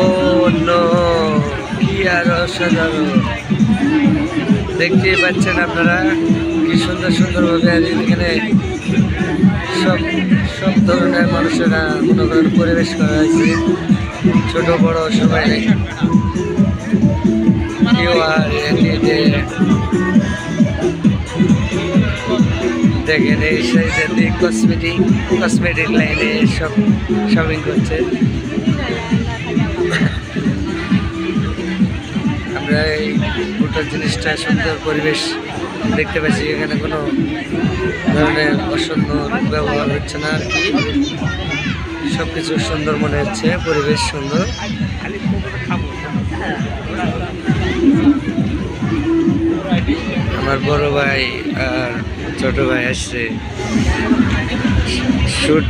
ও no, কি আর অসাধারণ! দেখতেই পাচ্ছেন আপনারা কি সুন্দর সুন্দরভাবে এখানে সব সব ধরনের মানুষেরা মনে করেন পরিবেশ করা হয়েছে, ছোট বড় সবাই। দেখেন এই সাইডে কসমেটিক লাইনে সব শপিং করছে। আমরা এই গোটা জিনিসটা সুন্দর পরিবেশ দেখতে পাচ্ছি, এখানে কোনো ধরনের অসুন্দর ব্যবহার হচ্ছে না আর কি। সব কিছু সুন্দর মনে হচ্ছে, পরিবেশ সুন্দর। আমার বড় ভাই আর ছোট ভাই আসছে শুট